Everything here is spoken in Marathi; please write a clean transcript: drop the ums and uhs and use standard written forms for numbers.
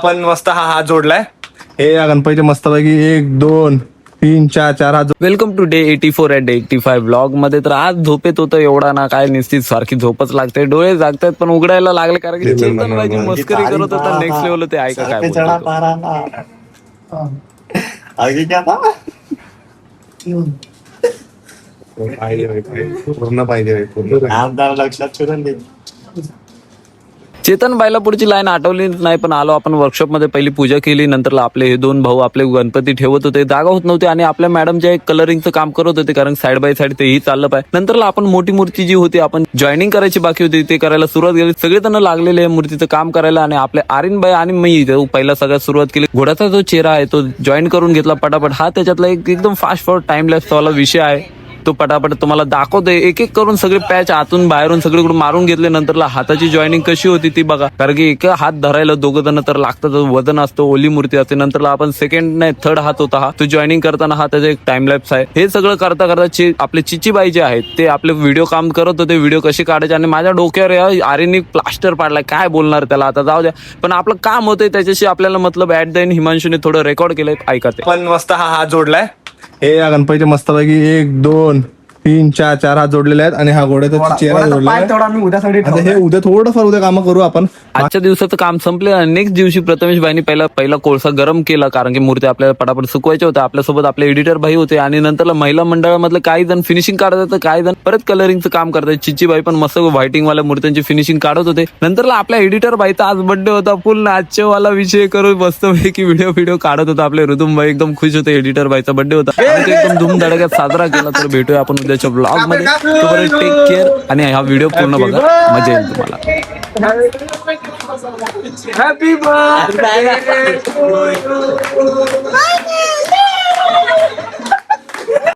आपण मस्त हा हात जोडलाय. हे या गणपतीचे मस्तपैकी 1 2 3 4 4 हात. Welcome to day 84 and 85 blog मध्ये. तर आज झोपेत होतं एवढा ना काय निश्चित सारखी झोपच लागते, डोळे जागतात पण उघडायला लागले कारण की चेतन भाईची मस्करी करत होता नेक्स्ट लेवल. ते ऐका काय पूर्ण पाहिजे लक्षात चेतन बाईला पुढची लाईन आठवली नाही, पण आलो आपण वर्कशॉप मध्ये. पहिली पूजा केली, नंतर आपले हे 2 भाऊ आपले गणपती ठेवत होते, जागा होत नव्हते आणि आपल्या मॅडम जे कलरिंगचं काम करत होते कारण साईड बाय साईड तेही चाललं पाहिजे. नंतर आपण मोठी मूर्ती जी होती आपण जॉईनिंग करायची बाकी होती ते करायला सुरुवात केली. सगळेजण लागलेले मूर्तीचं काम करायला आणि आपले आर्यन बाई आणि मी पहिला सगळ्यात सुरुवात केली. घोड्याचा जो चेहरा आहे तो जॉईन करून घेतला पटापट. हा त्याच्यातला एकदम फास्ट फॉरवर्ड टाइम लॅप्स वाला विषय आहे, तो पटापट तुम्हाला दाखवतोय. एक एक करून सगळे पॅच आतून बाहेरून सगळीकडून मारून घेतले. नंतरला हाताची जॉईनिंग कशी होती ती बघा, कारण की एक हात धरायला 2 जण तर लागतात, वजन असतं, ओली मूर्ती असते. नंतरला आपण सेकंड नाही 3rd हात होता हा, तो जॉईनिंग करताना हा त्याचा एक टाइम लॅप्स आहे. हे सगळं करता करता आपले चिचीबाई जे आहेत ते आपले व्हिडिओ काम करत होते, व्हिडिओ कसे काढायचे. आणि माझ्या डोक्यावर आर्यनने प्लास्टर पाडलाय, काय बोलणार त्याला, आता जाऊ द्या. पण आपलं काम होतंय त्याच्याशी आपल्याला मतलब. ऍट द एंड हिमांशूने थोडं रेकॉर्ड केलंय, ऐका ते. पण मस्त हा हात जोडलाय. हे या गणपतीचे मस्तपैकी 1 2 3 4 4 हात जोडलेले आहेत आणि हा घोड्याचा चेहरा जोडलेला आहे. आता हे उद्या थोडंफार उद्या काम करू आपण. आजच्या दिवसाचं काम संपले आणि नेक्स्ट दिवशी प्रथमेश भाईनी पहिला कोळसा गरम केला कारण की मूर्ती आपल्याला पटापट सुकवायच्या होत्या. आपल्यासोबत आपले एडिटर भाई होते आणि नंतरला महिला मंडळामधले काही जण फिनिशिंग काढत होते, काही जण परत कलरिंगचं काम करतात. चिच्चीबाई पण मस्त व्हायटिंग वाल्या मूर्त्यांची फिनिशिंग काढत होते. नंतरला आपल्या एडिटर भाईचा आज बर्थडे होता, फुल नाचवाला विषय करून मस्तपैकी व्हिडिओ काढत होता. आपले ऋतुम भाई एकदम खुश होते, एडिटर भाईचा बर्थडे होता आणि एकदम धूमधडाक्यात साजरा केला. तर भेटूया आपण उद्याच्या ब्लॉग मध्ये. तोपर्यंत टेक केअर आणि हा व्हिडिओ पूर्ण बघा, मजा येईल तुम्हाला. Happy birthday to you.